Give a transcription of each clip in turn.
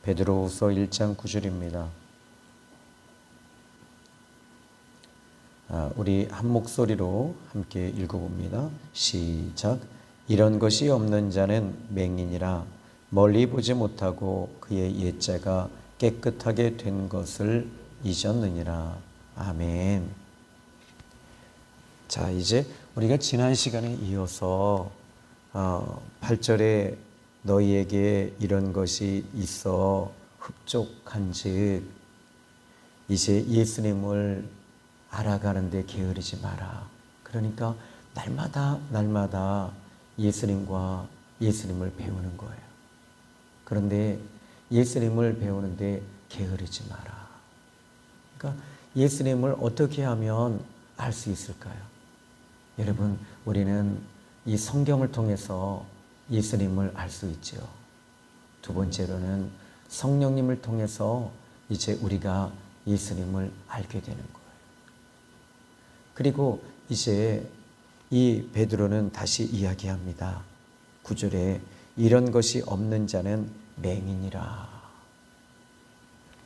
베드로후서 1장 9절입니다. 우리 한 목소리로 함께 읽어봅니다. 시작. 이런 것이 없는 자는 맹인이라 멀리 보지 못하고 그의 옛자가 깨끗하게 된 것을 잊었느니라. 아멘. 자, 이제 우리가 지난 시간에 이어서 8절에 너희에게 이런 것이 있어 흡족한즉 이제 예수님을 알아가는데 게으르지 마라. 그러니까 날마다 예수님과 예수님을 배우는 거예요. 그런데 예수님을 배우는데 게으르지 마라. 그러니까 예수님을 어떻게 하면 알 수 있을까요? 여러분, 우리는 이 성경을 통해서 예수님을 알 수 있죠. 두 번째로는 성령님을 통해서 이제 우리가 예수님을 알게 되는 거예요. 그리고 이제 이 베드로는 다시 이야기합니다. 9절에 이런 것이 없는 자는 맹인이라.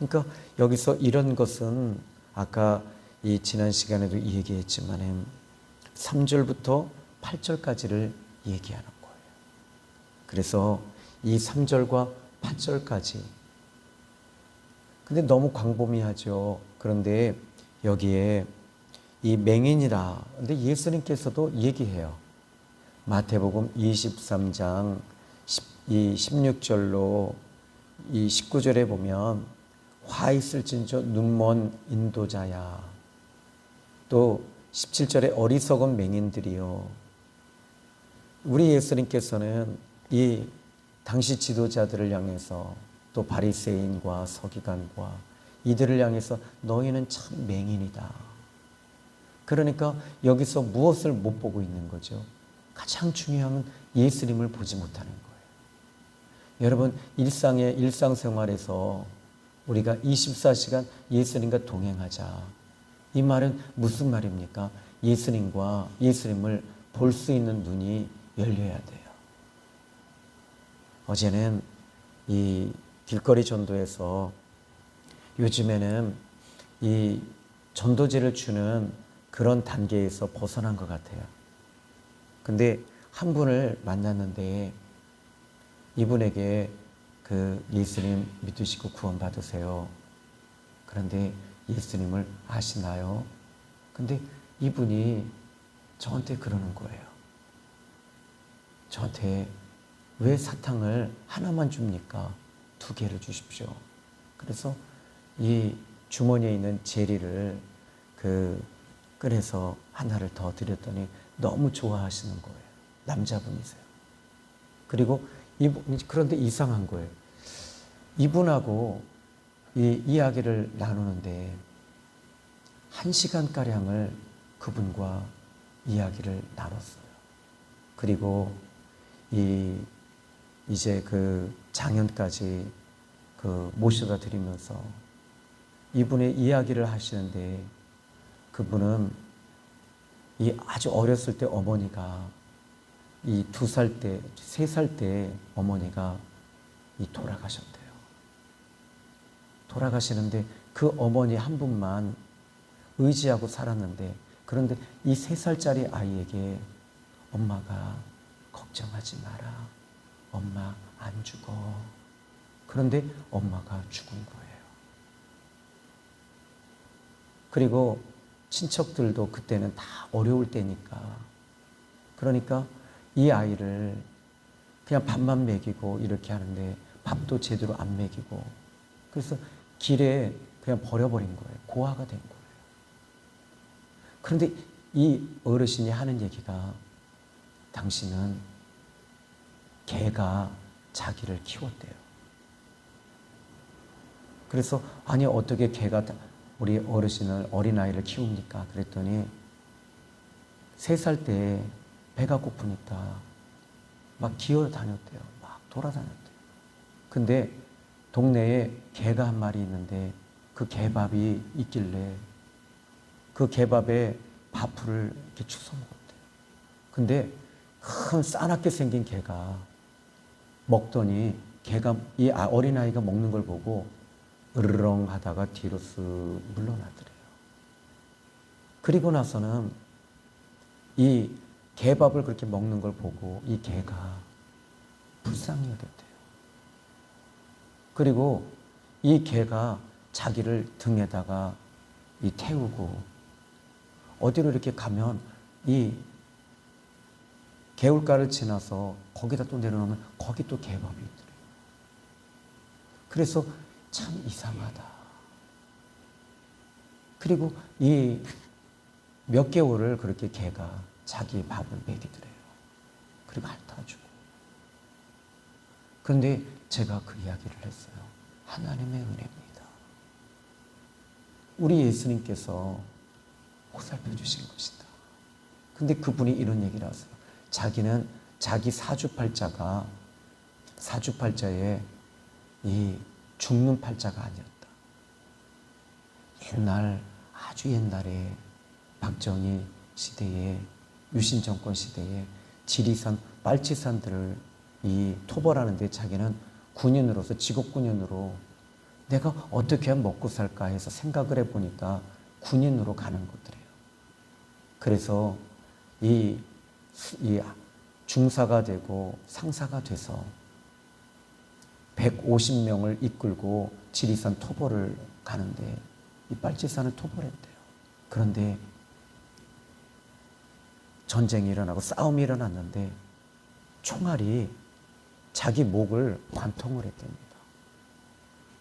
그러니까 여기서 이런 것은 아까 이 지난 시간에도 얘기했지만 3절부터 8절까지를 얘기하는 거예요. 그래서 이 3절과 8절까지 근데 너무 광범위하죠. 그런데 여기에 이 맹인이라 근데 예수님께서도 얘기해요. 마태복음 23장 16절로 이 19절에 보면 화 있을진저 눈먼 인도자야. 또 17절에 어리석은 맹인들이요. 우리 예수님께서는 이 당시 지도자들을 향해서 또 바리새인과 서기관과 이들을 향해서 너희는 참 맹인이다. 그러니까 여기서 무엇을 못 보고 있는 거죠? 가장 중요한 예수님을 보지 못하는 거예요. 여러분, 일상생활에서 우리가 24시간 예수님과 동행하자. 이 말은 무슨 말입니까? 예수님을 볼 수 있는 눈이 열려야 돼요. 어제는 이 길거리 전도에서 요즘에는 이 전도제를 주는 그런 단계에서 벗어난 것 같아요. 근데 한 분을 만났는데 이분에게 그 예수님 믿으시고 구원 받으세요. 그런데 예수님을 아시나요? 근데 이분이 저한테 그러는 거예요. 저한테 왜 사탕을 하나만 줍니까? 2개를 주십시오. 그래서 이 주머니에 있는 제리를 꺼내서 하나를 더 드렸더니 너무 좋아하시는 거예요. 남자분이세요. 그리고 그런데 이상한 거예요. 이분하고 이 이야기를 나누는데 1시간가량을 그분과 이야기를 나눴어요. 그리고 이제 그 장현까지 모셔다 드리면서 이분의 이야기를 하시는데 그분은 이 아주 어렸을 때 어머니가 이 2살 때, 3살 때 어머니가 돌아가셨대요. 돌아가시는데 그 어머니 한 분만 의지하고 살았는데 그런데 이 3살짜리 아이에게 엄마가 걱정하지 마라. 엄마 안 죽어. 그런데 엄마가 죽은 거예요. 그리고 친척들도 그때는 다 어려울 때니까 그러니까 이 아이를 그냥 밥만 먹이고 이렇게 하는데 밥도 제대로 안 먹이고 그래서 길에 그냥 버려버린 거예요. 고아가 된 거예요. 그런데 이 어르신이 하는 얘기가 당신은 개가 자기를 키웠대요. 그래서 아니 어떻게 개가 우리 어린아이를 키웁니까? 그랬더니 3살 때 배가 고프니까 막 기어 다녔대요. 막 돌아다녔대요. 근데 동네에 개가 한 마리 있는데 그 개밥이 있길래 그 개밥에 밥풀을 이렇게 주워 먹었대요. 근데 큰 싸납게 생긴 개가 먹더니 개가 이 어린아이가 먹는 걸 보고 으르렁 하다가 뒤로 쓱 물러나더래요. 그리고 나서는 이 개밥을 그렇게 먹는 걸 보고 이 개가 불쌍히 여겼대요. 그리고 이 개가 자기를 등에다가 태우고 어디로 이렇게 가면 이 개울가를 지나서 거기다 또 내려놓으면 거기 또 개밥이 있더래요. 그래서 참 이상하다. 그리고 이 몇 개월을 그렇게 개가 자기 밥을 먹이더래요. 그리고 핥아주고. 그런데 제가 그 이야기를 했어요. 하나님의 은혜입니다. 우리 예수님께서 보살펴 주신 것이다. 근데 그분이 이런 얘기를 하세요. 자기는 자기 사주팔자에 이 죽는 팔자가 아니었다. 아주 옛날에 박정희 시대에 유신 정권 시대에 지리산, 빨치산들을 토벌하는데 자기는 군인으로서 직업군인으로 내가 어떻게 하면 먹고 살까 해서 생각을 해보니까 군인으로 가는 것들이에요. 그래서 이 중사가 되고 상사가 돼서 150명을 이끌고 지리산 토벌을 가는데 이 빨치산을 토벌했대요. 그런데 전쟁이 일어나고 싸움이 일어났는데 총알이 자기 목을 관통을 했답니다.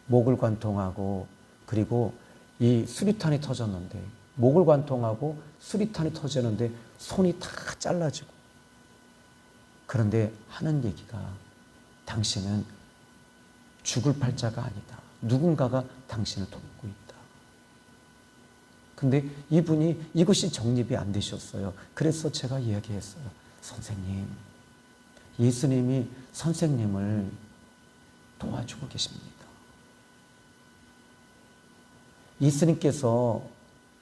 목을 관통하고 그리고 이 수리탄이 터졌는데 목을 관통하고 수리탄이 터지는데 손이 다 잘라지고 그런데 하는 얘기가 당신은 죽을 팔자가 아니다. 누군가가 당신을 돕고 있다. 근데 이분이 이것이 정립이 안 되셨어요. 그래서 제가 이야기했어요. 선생님, 예수님이 선생님을 도와주고 계십니다. 예수님께서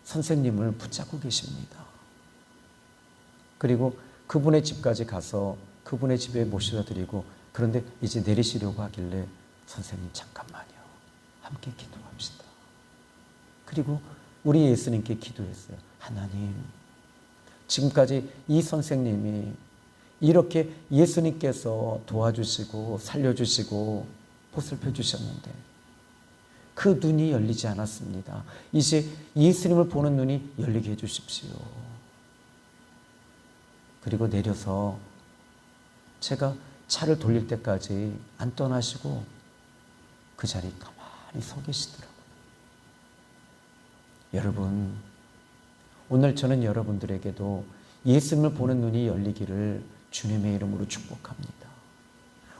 선생님을 붙잡고 계십니다. 그리고 그분의 집까지 가서 그분의 집에 모셔다 드리고 그런데 이제 내리시려고 하길래 선생님 잠깐만요. 함께 기도합시다. 그리고 우리 예수님께 기도했어요. 하나님, 지금까지 이 선생님이 이렇게 예수님께서 도와주시고 살려주시고 보살펴 주셨는데 그 눈이 열리지 않았습니다. 이제 예수님을 보는 눈이 열리게 해주십시오. 그리고 내려서 제가 차를 돌릴 때까지 안 떠나시고 그 자리에 가만히 서 계시더라고요. 여러분, 오늘 저는 여러분들에게도 예수님을 보는 눈이 열리기를 주님의 이름으로 축복합니다.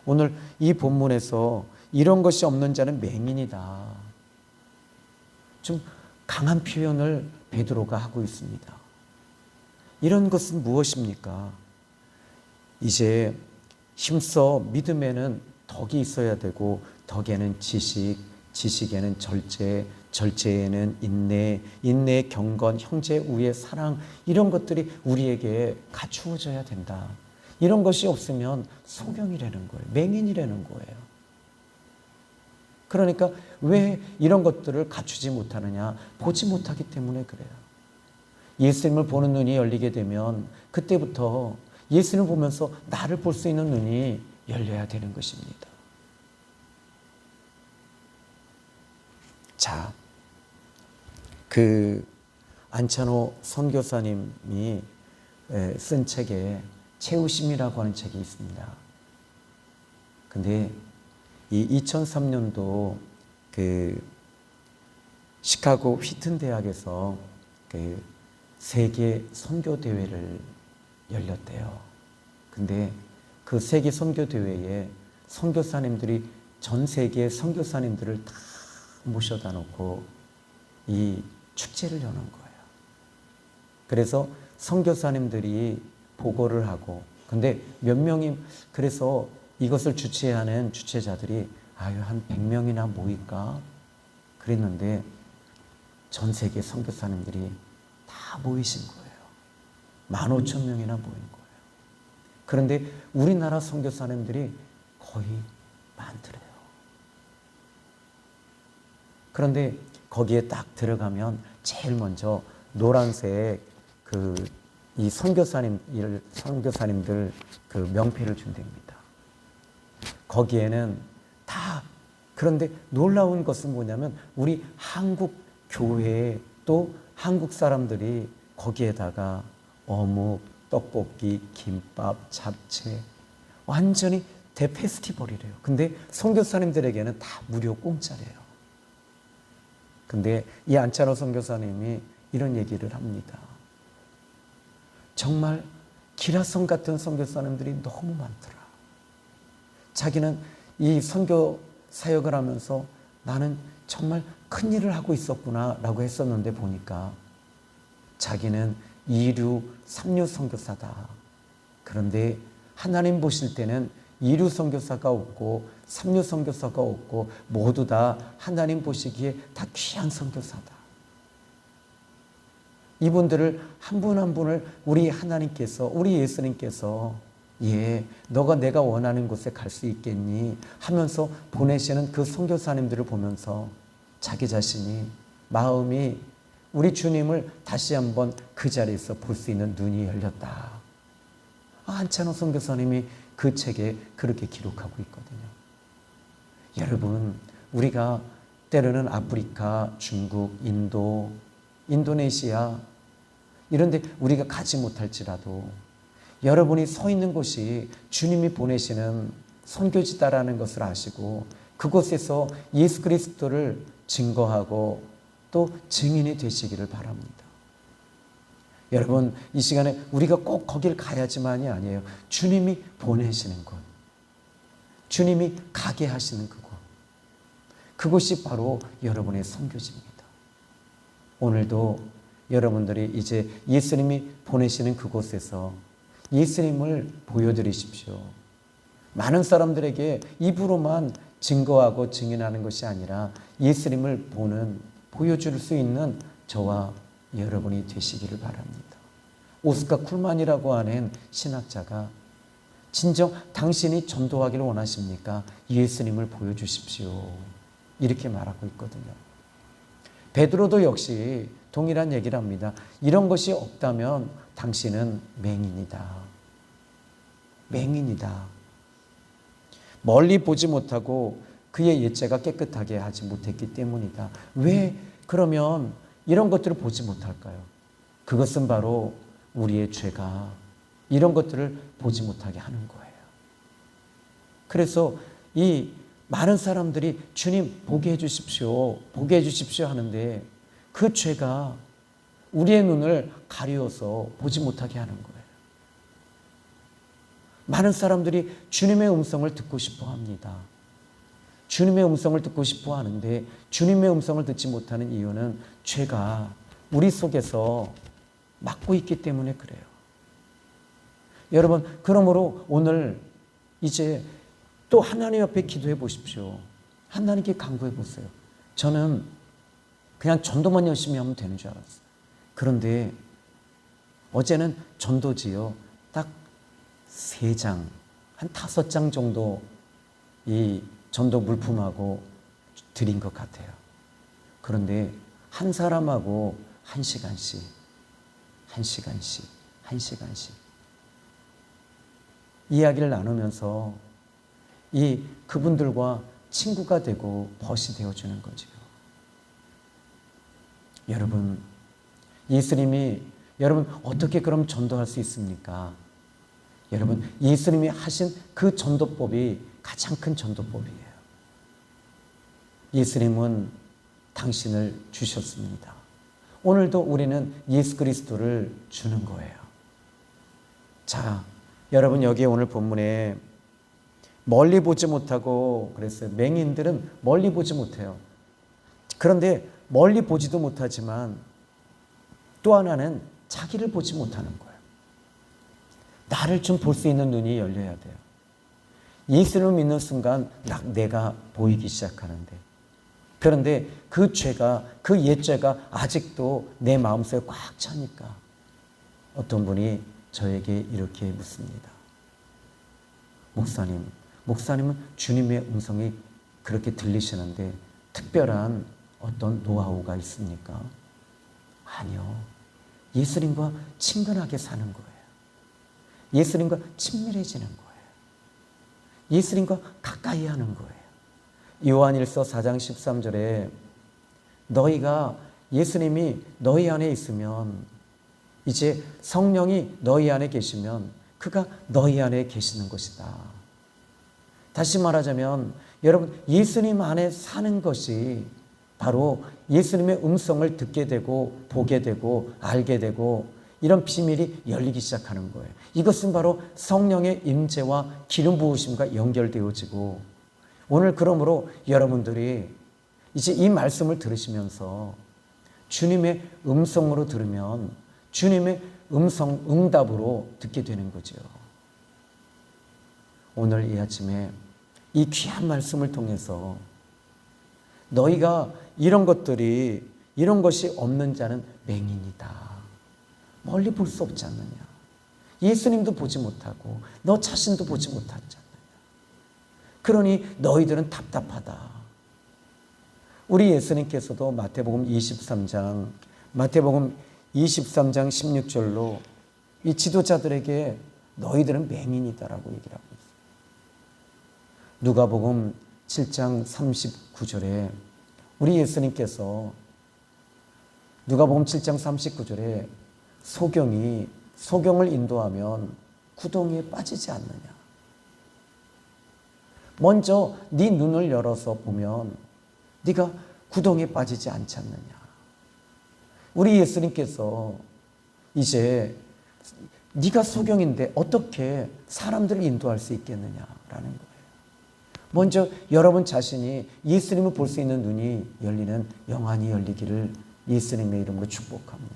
오늘 이 본문에서 이런 것이 없는 자는 맹인이다. 좀 강한 표현을 베드로가 하고 있습니다. 이런 것은 무엇입니까? 이제 힘써 믿음에는 덕이 있어야 되고 덕에는 지식, 지식에는 절제, 절제에는 인내, 인내의 경건, 형제 우애, 사랑 이런 것들이 우리에게 갖추어져야 된다. 이런 것이 없으면 소경이라는 거예요. 맹인이라는 거예요. 그러니까 왜 이런 것들을 갖추지 못하느냐? 보지 못하기 때문에 그래요. 예수님을 보는 눈이 열리게 되면 그때부터 예수님을 보면서 나를 볼 수 있는 눈이 열려야 되는 것입니다. 자, 그 안찬호 선교사님이 쓴 책에 채우심이라고 하는 책이 있습니다. 근데 이 2003년도 그 시카고 휘튼 대학에서 그 세계 선교 대회를 열렸대요. 근데 그 세계 선교 대회에 선교사님들이 전 세계 선교사님들을 다 모셔다 놓고 이 축제를 여는 거예요. 그래서 선교사님들이 보고를 하고 근데 몇 명이 그래서 이것을 주최하는 주최자들이 한 100명이나 모일까 그랬는데 전 세계 선교사님들이 다 모이신 거예요. 15,000명이나 모인 거예요. 그런데 우리나라 선교사님들이 거의 많더래요. 그런데 거기에 딱 들어가면 제일 먼저 노란색 이 선교사님들 그 명패를 준답니다. 거기에는 다, 그런데 놀라운 것은 뭐냐면 우리 한국 교회 또 한국 사람들이 거기에다가 어묵, 떡볶이, 김밥, 잡채 완전히 대페스티벌이래요. 근데 선교사님들에게는 다 무료 공짜래요. 근데 이 안찬호 선교사님이 이런 얘기를 합니다. 정말 기라성 같은 선교사님들이 너무 많더라. 자기는 이 선교 사역을 하면서 나는 정말 큰 일을 하고 있었구나 라고 했었는데 보니까 자기는 2류, 3류 선교사다. 그런데 하나님 보실 때는 2류 선교사가 없고 3류 선교사가 없고 모두 다 하나님 보시기에 다 귀한 선교사다. 이분들을 한 분 한 분을 우리 하나님께서, 우리 예수님께서 너가 내가 원하는 곳에 갈 수 있겠니? 하면서 보내시는 그 선교사님들을 보면서 자기 자신이 마음이 우리 주님을 다시 한번 그 자리에서 볼 수 있는 눈이 열렸다. 안찬호 선교사님이 그 책에 그렇게 기록하고 있거든요. 여러분, 우리가 때로는 아프리카, 중국, 인도, 인도네시아 이런 데 우리가 가지 못할지라도 여러분이 서 있는 곳이 주님이 보내시는 선교지다라는 것을 아시고 그곳에서 예수 그리스도를 증거하고 또 증인이 되시기를 바랍니다. 여러분, 이 시간에 우리가 꼭 거길 가야지만이 아니에요. 주님이 보내시는 곳, 주님이 가게 하시는 그곳, 그곳이 바로 여러분의 선교지입니다. 오늘도 여러분들이 이제 예수님이 보내시는 그곳에서 예수님을 보여드리십시오. 많은 사람들에게 입으로만 증거하고 증인하는 것이 아니라 예수님을 보여줄 수 있는 저와 여러분이 되시기를 바랍니다. 오스카 쿨만이라고 하는 신학자가 진정 당신이 전도하기를 원하십니까? 예수님을 보여주십시오. 이렇게 말하고 있거든요. 베드로도 역시 동일한 얘기를 합니다. 이런 것이 없다면 당신은 맹인이다. 맹인이다. 멀리 보지 못하고 그의 옛죄가 깨끗하게 하지 못했기 때문이다. 왜 그러면 이런 것들을 보지 못할까요? 그것은 바로 우리의 죄가 이런 것들을 보지 못하게 하는 거예요. 그래서 이 많은 사람들이 주님 보게 해주십시오, 보게 해주십시오 하는데 그 죄가 우리의 눈을 가리워서 보지 못하게 하는 거예요. 많은 사람들이 주님의 음성을 듣고 싶어 합니다. 주님의 음성을 듣고 싶어 하는데 주님의 음성을 듣지 못하는 이유는 죄가 우리 속에서 막고 있기 때문에 그래요. 여러분, 그러므로 오늘 이제 또 하나님 앞에 기도해 보십시오. 하나님께 간구해 보세요. 저는 그냥 전도만 열심히 하면 되는 줄 알았어요. 그런데 어제는 전도지요. 딱 3장, 한 5장 정도 이 전도 물품하고 드린 것 같아요. 그런데 한 사람하고 1시간씩 이야기를 나누면서 그분들과 친구가 되고 벗이 되어주는 거죠. 여러분, 예수님이 여러분 어떻게 그럼 전도할 수 있습니까? 여러분, 예수님이 하신 그 전도법이 가장 큰 전도법이에요. 예수님은 당신을 주셨습니다. 오늘도 우리는 예수 그리스도를 주는 거예요. 자, 여러분, 여기 오늘 본문에 멀리 보지 못하고 그랬어요. 맹인들은 멀리 보지 못해요. 그런데 멀리 보지도 못하지만 또 하나는 자기를 보지 못하는 거예요. 나를 좀 볼 수 있는 눈이 열려야 돼요. 예수를 믿는 순간 내가 보이기 시작하는데, 그런데 그 죄가, 그 옛죄가 아직도 내 마음속에 꽉 차니까 어떤 분이 저에게 이렇게 묻습니다. 목사님, 목사님은 주님의 음성이 그렇게 들리시는데 특별한 어떤 노하우가 있습니까? 아니요. 예수님과 친근하게 사는 거예요. 예수님과 친밀해지는 거예요. 예수님과 가까이 하는 거예요. 요한일서 4장 13절에 너희가 예수님이 너희 안에 있으면, 이제 성령이 너희 안에 계시면 그가 너희 안에 계시는 것이다. 다시 말하자면 여러분, 예수님 안에 사는 것이 바로 예수님의 음성을 듣게 되고 보게 되고 알게 되고 이런 비밀이 열리기 시작하는 거예요. 이것은 바로 성령의 임재와 기름 부으심과 연결되어지고, 오늘 그러므로 여러분들이 이제 이 말씀을 들으시면서 주님의 음성으로 들으면 주님의 음성, 응답으로 듣게 되는 거죠. 오늘 이 아침에 이 귀한 말씀을 통해서 너희가 이런 것이 없는 자는 맹인이다. 멀리 볼 수 없지 않느냐. 예수님도 보지 못하고 너 자신도 보지 못하지 않느냐. 그러니 너희들은 답답하다. 우리 예수님께서도 마태복음 23장 16절로 이 지도자들에게 너희들은 맹인이다라고 얘기를 하고 있어요. 누가복음 7장 39절에 우리 예수님께서 누가복음 7장 39절에 소경을 인도하면 구덩이에 빠지지 않느냐. 먼저 네 눈을 열어서 보면 네가 구덩이에 빠지지 않지 않느냐. 우리 예수님께서 이제 네가 소경인데 어떻게 사람들을 인도할 수 있겠느냐라는 거예요. 먼저 여러분 자신이 예수님을 볼 수 있는 눈이 열리는 영안이 열리기를 예수님의 이름으로 축복합니다.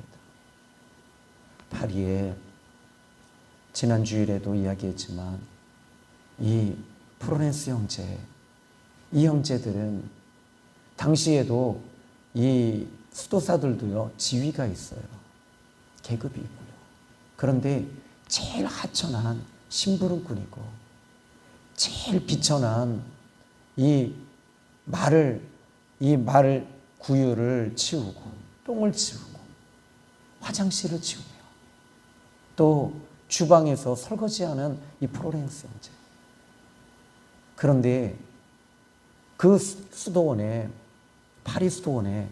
파리에 지난 주일에도 이야기했지만 이 프로렌스 형제, 이 형제들은 당시에도 이 수도사들도요 지위가 있어요. 계급이 있고요. 그런데 제일 하천한 심부름꾼이고 제일 비천한 이 말을 구유를 치우고 똥을 치우고 화장실을 치우며 또 주방에서 설거지하는 이 프로렌스 형제. 그런데 그 수도원에, 파리 수도원에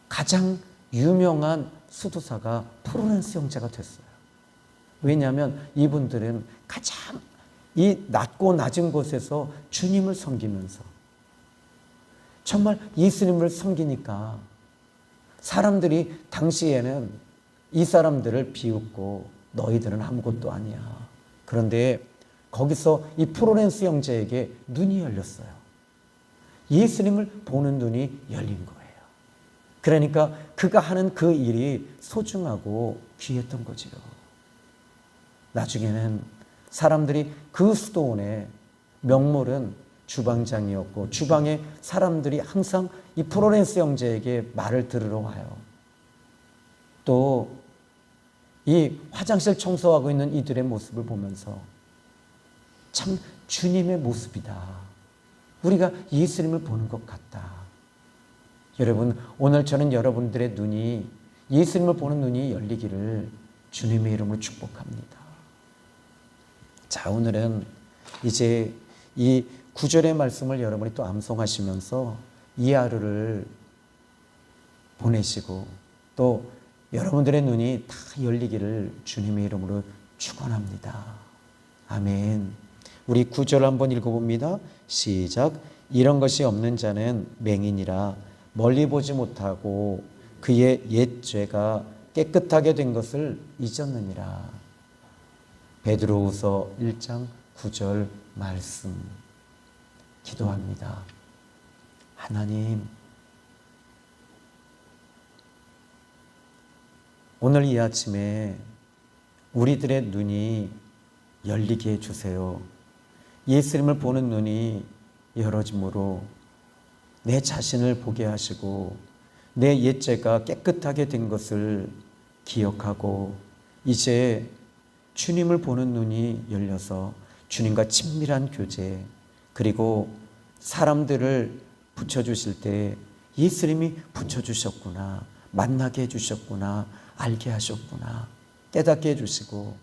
가장 유명한 수도사가 프로렌스 형제가 됐어요. 왜냐하면 이분들은 가장 이 낮고 낮은 곳에서 주님을 섬기면서 정말 예수님을 섬기니까 사람들이 당시에는 이 사람들을 비웃고 너희들은 아무것도 아니야. 그런데 거기서 이 프로렌스 형제에게 눈이 열렸어요. 예수님을 보는 눈이 열린 거예요. 그러니까 그가 하는 그 일이 소중하고 귀했던 거지요. 나중에는 사람들이 그 수도원의 명물은 주방장이었고 주방에 사람들이 항상 이 프로렌스 형제에게 말을 들으러 와요. 또 이 화장실 청소하고 있는 이들의 모습을 보면서 참 주님의 모습이다. 우리가 예수님을 보는 것 같다. 여러분, 오늘 저는 여러분들의 눈이, 예수님을 보는 눈이 열리기를 주님의 이름으로 축복합니다. 자, 오늘은 이제 이 9절의 말씀을 여러분이 또 암송하시면서 이 하루를 보내시고 또 여러분들의 눈이 다 열리기를 주님의 이름으로 축원합니다. 아멘. 우리 9절 한번 읽어봅니다. 시작. 이런 것이 없는 자는 맹인이라 멀리 보지 못하고 그의 옛 죄가 깨끗하게 된 것을 잊었느니라. 베드로후서 1장 9절 말씀. 기도합니다. 하나님, 오늘 이 아침에 우리들의 눈이 열리게 해주세요. 예수님을 보는 눈이 열어짐으로 내 자신을 보게 하시고 내 옛죄가 깨끗하게 된 것을 기억하고 이제 주님을 보는 눈이 열려서 주님과 친밀한 교제, 그리고 사람들을 붙여주실 때 예수님이 붙여주셨구나, 만나게 해주셨구나, 알게 하셨구나, 깨닫게 해주시고,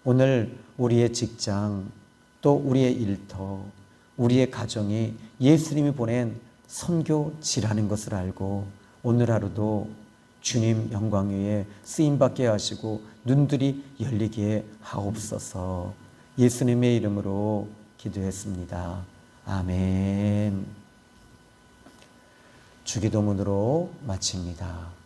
오늘 우리의 직장, 또 우리의 일터, 우리의 가정이 예수님이 보낸 선교지라는 것을 알고 오늘 하루도 주님 영광 위에 쓰임받게 하시고 눈들이 열리게 하옵소서. 예수님의 이름으로 기도했습니다. 아멘. 주기도문으로 마칩니다.